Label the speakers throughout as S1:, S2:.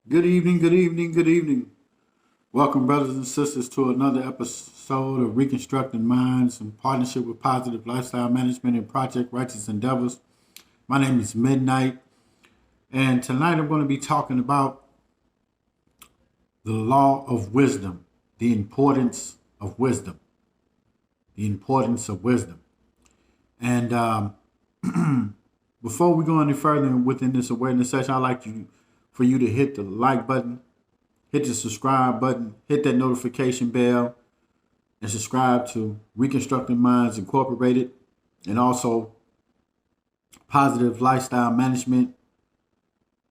S1: Good evening, good evening, good evening. Welcome, brothers and sisters, to another episode of Reconstructing Minds in partnership with Positive Lifestyle Management and Project Righteous Endeavors. My name is Midnight, and tonight I'm going to be talking about the law of wisdom, the importance of wisdom, the importance of wisdom. And before we go any further within this awareness session, I'd like for you to hit the like button, hit the subscribe button, hit that notification bell, and subscribe to Reconstructing Minds Incorporated and also Positive Lifestyle Management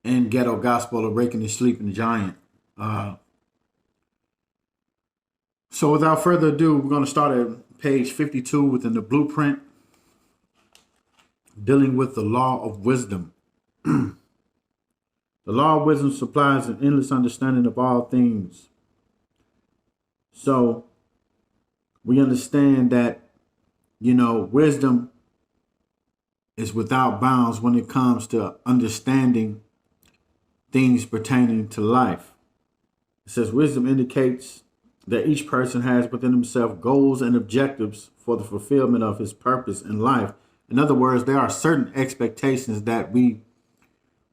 S1: and Ghetto Gospel of Breaking the Sleeping Giant. So without further ado, we're going to start at page 52 within the blueprint dealing with the law of wisdom. The law of wisdom supplies an endless understanding of all things. So we understand that, wisdom is without bounds when it comes to understanding things pertaining to life. It says wisdom indicates that each person has within himself goals and objectives for the fulfillment of his purpose in life. In other words, there are certain expectations that we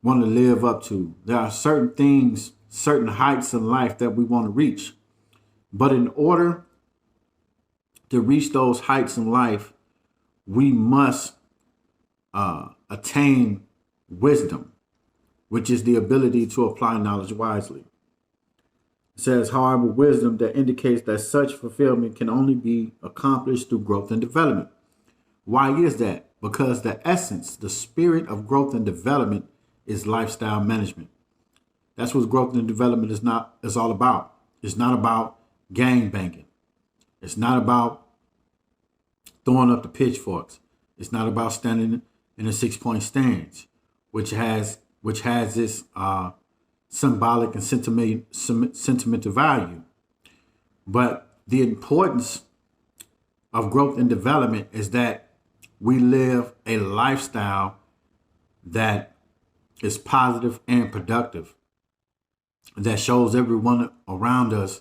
S1: want to live up to. There are certain things, certain heights in life that we want to reach. But in order to reach those heights in life, we must attain wisdom, which is the ability to apply knowledge wisely. It says, however, wisdom that indicates that such fulfillment can only be accomplished through growth and development. Why is that? Because the essence, the spirit of growth and development is lifestyle management. That's what growth and development is all about. It's not about gang banging. It's not about throwing up the pitchforks. It's not about standing in a 6-point stance, which has this symbolic and sentimental value. But the importance of growth and development is that we live a lifestyle that is positive and productive, that shows everyone around us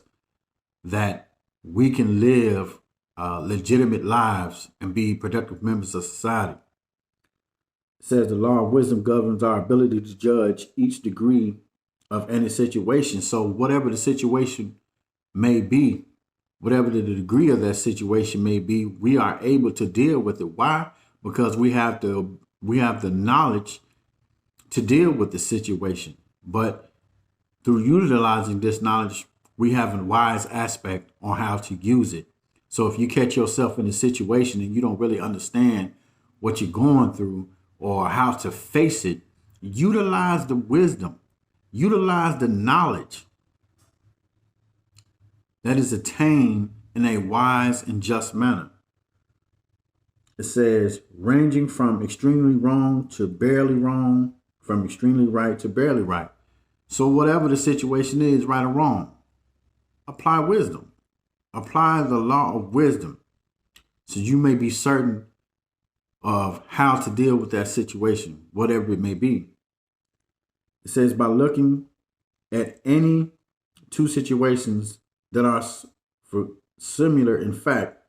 S1: that we can live legitimate lives and be productive members of society. It says the law of wisdom governs our ability to judge each degree of any situation. So whatever the situation may be, whatever the degree of that situation may be, we are able to deal with it. Why? Because we have the knowledge to deal with the situation. But through utilizing this knowledge, we have a wise aspect on how to use it. So if you catch yourself in a situation and you don't really understand what you're going through or how to face it, utilize the wisdom, utilize the knowledge that is attained in a wise and just manner. It says, ranging from extremely wrong to barely wrong, from extremely right to barely right. So whatever the situation is, right or wrong, apply wisdom. Apply the law of wisdom so you may be certain of how to deal with that situation, whatever it may be. It says by looking at any two situations that are similar in fact,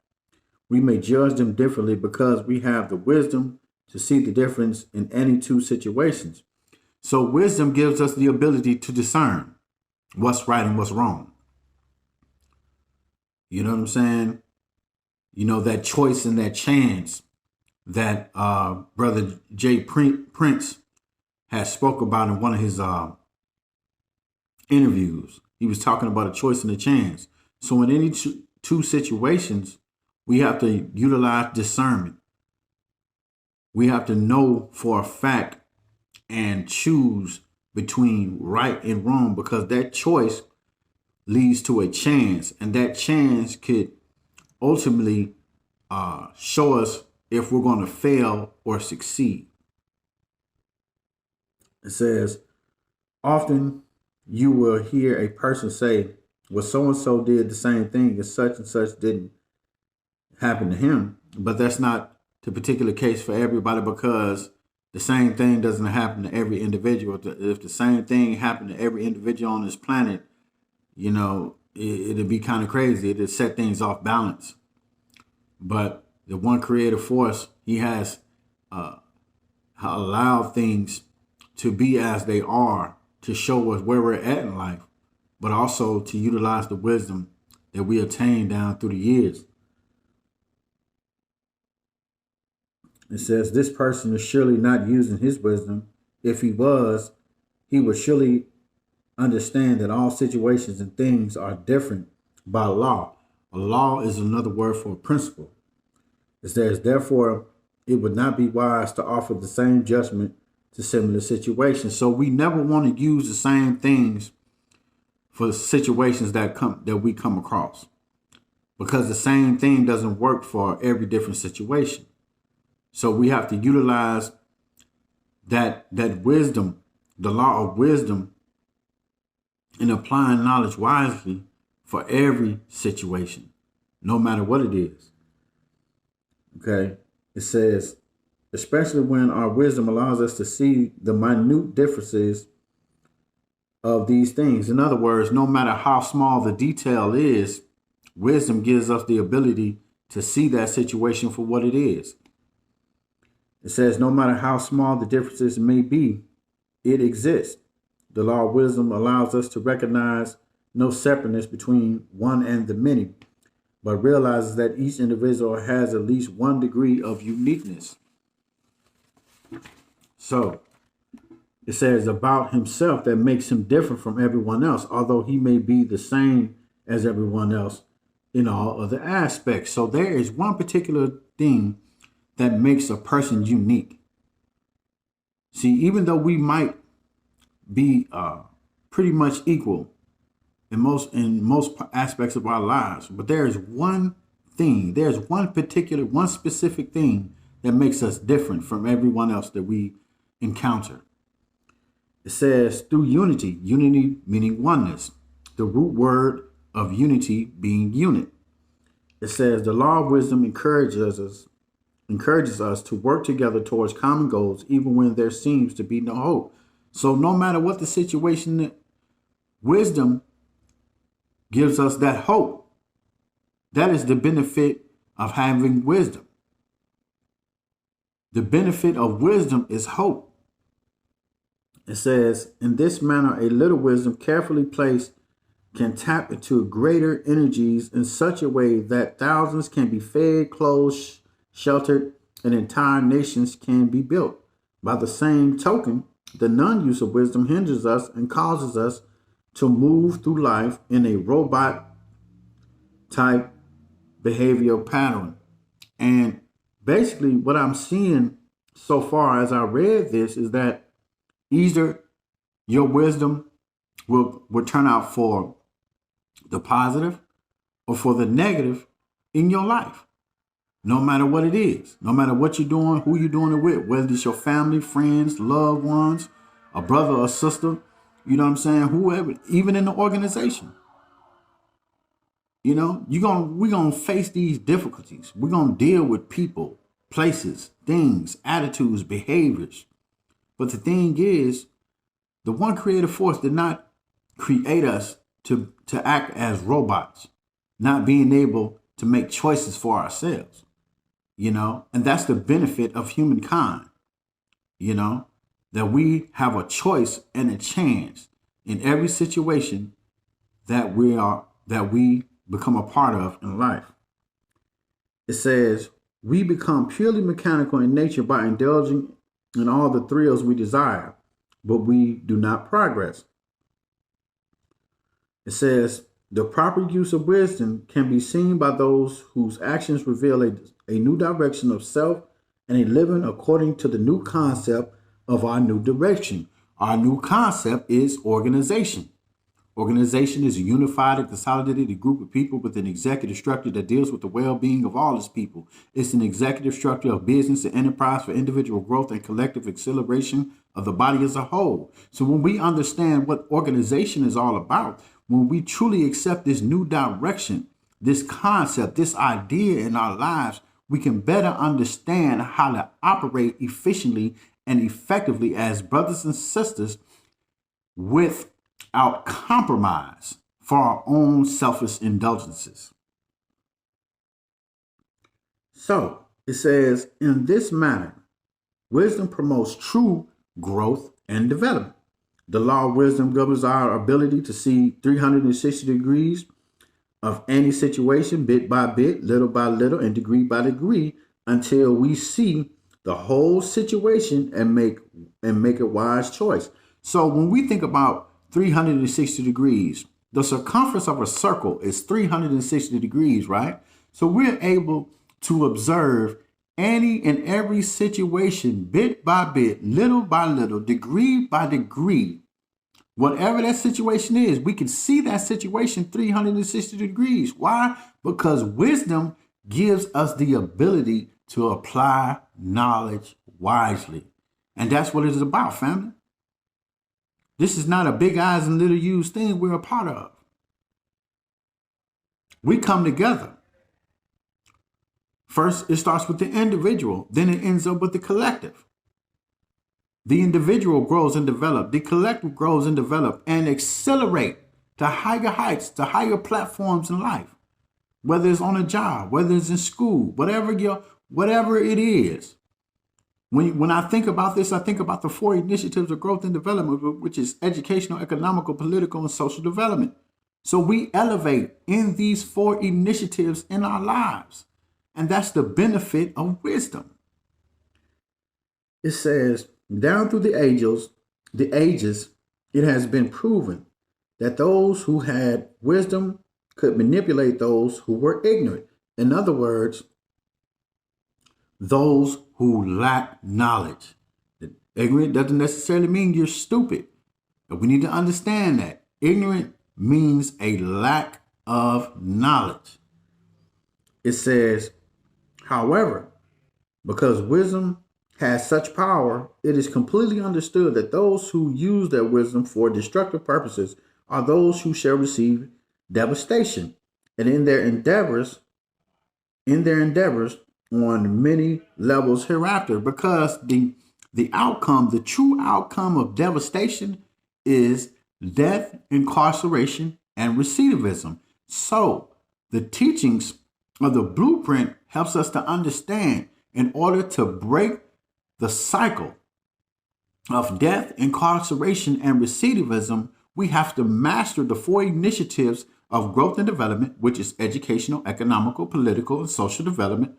S1: we may judge them differently because we have the wisdom to see the difference in any two situations. So wisdom gives us the ability to discern what's right and what's wrong. You know what I'm saying? That choice and that chance that Brother Jay Prince has spoke about in one of his interviews. He was talking about a choice and a chance. So in any two situations, we have to utilize discernment. We have to know for a fact and choose between right and wrong, because that choice leads to a chance, and that chance could ultimately show us if we're going to fail or succeed. It says, often you will hear a person say, well, so-and-so did the same thing and such didn't happen to him. But that's not the particular case for everybody, because the same thing doesn't happen to every individual. If the same thing happened to every individual on this planet, it'd be kind of crazy. It'd set things off balance. But the one creative force, he has allowed things to be as they are to show us where we're at in life, but also to utilize the wisdom that we attained down through the years. It says this person is surely not using his wisdom. If he was, he would surely understand that all situations and things are different by law. A law is another word for a principle. It says, therefore, it would not be wise to offer the same judgment to similar situations. So we never want to use the same things for situations that we come across, because the same thing doesn't work for every different situation. So we have to utilize that wisdom, the law of wisdom, in applying knowledge wisely for every situation, no matter what it is. Okay. It says, especially when our wisdom allows us to see the minute differences of these things. In other words, no matter how small the detail is, wisdom gives us the ability to see that situation for what it is. It says, no matter how small the differences may be, it exists. The law of wisdom allows us to recognize no separateness between one and the many, but realizes that each individual has at least one degree of uniqueness. So it says about himself that makes him different from everyone else, although he may be the same as everyone else in all other aspects. So there is one particular thing that makes a person unique. See, even though we might be pretty much equal in most aspects of our lives, but there is one thing, there's one specific thing that makes us different from everyone else that we encounter. It says through unity meaning oneness, the root word of unity being unit. It says the law of wisdom encourages us to work together towards common goals, even when there seems to be no hope. So no matter what the situation, wisdom gives us that hope. That is the benefit of having wisdom. The benefit of wisdom is hope. It says, in this manner, a little wisdom carefully placed can tap into greater energies in such a way that thousands can be fed, clothed, sheltered, and entire nations can be built. By the same token, the non-use of wisdom hinders us and causes us to move through life in a robot type behavioral pattern. And basically what I'm seeing so far as I read this is that either your wisdom will turn out for the positive or for the negative in your life. No matter what it is, no matter what you're doing, who you're doing it with, whether it's your family, friends, loved ones, a brother or sister, you know what I'm saying? Whoever, even in the organization. You know, we're gonna face these difficulties. We're gonna deal with people, places, things, attitudes, behaviors. But the thing is, the one creative force did not create us to act as robots, not being able to make choices for ourselves, you know, and that's the benefit of humankind, you know, that we have a choice and a chance in every situation that we become a part of in life. It says, we become purely mechanical in nature by indulging in all the thrills we desire, but we do not progress. It says, the proper use of wisdom can be seen by those whose actions reveal a new direction of self and a living according to the new concept of our new direction. Our new concept is organization. Organization is a unified and consolidated group of people with an executive structure that deals with the well-being of all its people. It's an executive structure of business and enterprise for individual growth and collective acceleration of the body as a whole. So when we understand what organization is all about, when we truly accept this new direction, this concept, this idea in our lives, we can better understand how to operate efficiently and effectively as brothers and sisters without compromise for our own selfish indulgences. So it says, in this manner, wisdom promotes true growth and development. The law of wisdom governs our ability to see 360 degrees of any situation, bit by bit, little by little, and degree by degree, until we see the whole situation and make a wise choice. So when we think about 360 degrees, the circumference of a circle is 360 degrees, right? So we're able to observe any and every situation, bit by bit, little by little, degree by degree. Whatever that situation is, we can see that situation 360 degrees. Why? Because wisdom gives us the ability to apply knowledge wisely. And that's what it is about, family. This is not a big eyes and little U's thing we're a part of. We come together. First, it starts with the individual, then it ends up with the collective. The individual grows and develops, the collective grows and develops, and accelerate to higher heights, to higher platforms in life. Whether it's on a job, whether it's in school, whatever it is. When I think about this, I think about the 4 initiatives of growth and development, which is educational, economical, political, and social development. So we elevate in these 4 initiatives in our lives. And that's the benefit of wisdom. It says, down through the ages, it has been proven that those who had wisdom could manipulate those who were ignorant. In other words, those who lack knowledge. Ignorant doesn't necessarily mean you're stupid. But we need to understand that. Ignorant means a lack of knowledge. It says, however, because wisdom has such power, it is completely understood that those who use their wisdom for destructive purposes are those who shall receive devastation, and in their endeavors on many levels hereafter, because the true outcome of devastation is death, incarceration, and recidivism. So the teachings of the blueprint helps us to understand, in order to break the cycle of death, incarceration, and recidivism, we have to master the 4 initiatives of growth and development, which is educational, economical, political, and social development,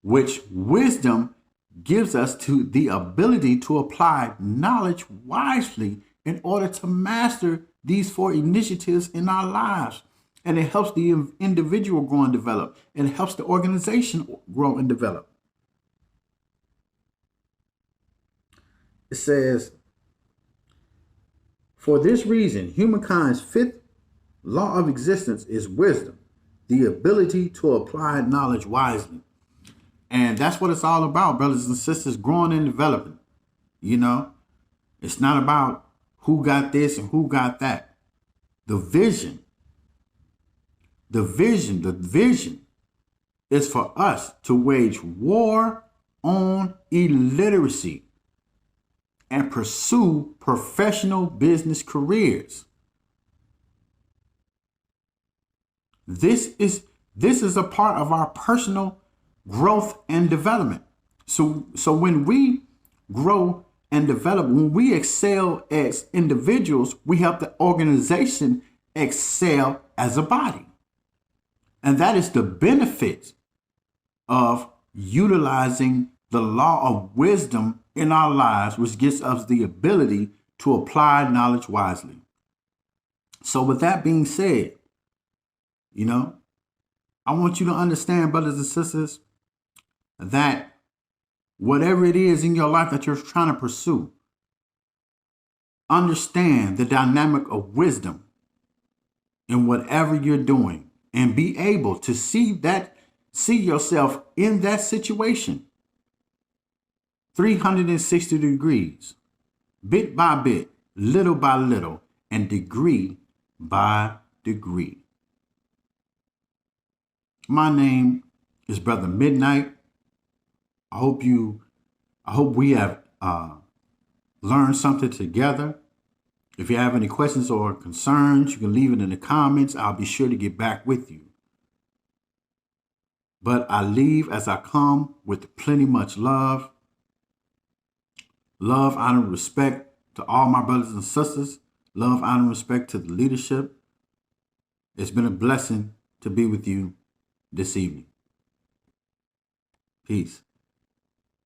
S1: which wisdom gives us to the ability to apply knowledge wisely in order to master these 4 initiatives in our lives. And it helps the individual grow and develop. And it helps the organization grow and develop. It says, for this reason, humankind's 5th law of existence is wisdom, the ability to apply knowledge wisely. And that's what it's all about, brothers and sisters, growing and developing. You know, it's not about who got this and who got that. The vision is for us to wage war on illiteracy and pursue professional business careers. This is a part of our personal growth and development. So when we grow and develop, when we excel as individuals, we help the organization excel as a body. And that is the benefit of utilizing the law of wisdom in our lives, which gives us the ability to apply knowledge wisely. So with that being said, you know, I want you to understand, brothers and sisters, that whatever it is in your life that you're trying to pursue, understand the dynamic of wisdom in whatever you're doing and be able to see yourself in that situation 360 degrees, bit by bit, little by little, and degree by degree. My name is Brother Midnight. I hope we have learned something together. If you have any questions or concerns, you can leave it in the comments. I'll be sure to get back with you. But I leave as I come with plenty much love. Love, honor, and respect to all my brothers and sisters. Love, honor, and respect to the leadership. It's been a blessing to be with you this evening. Peace.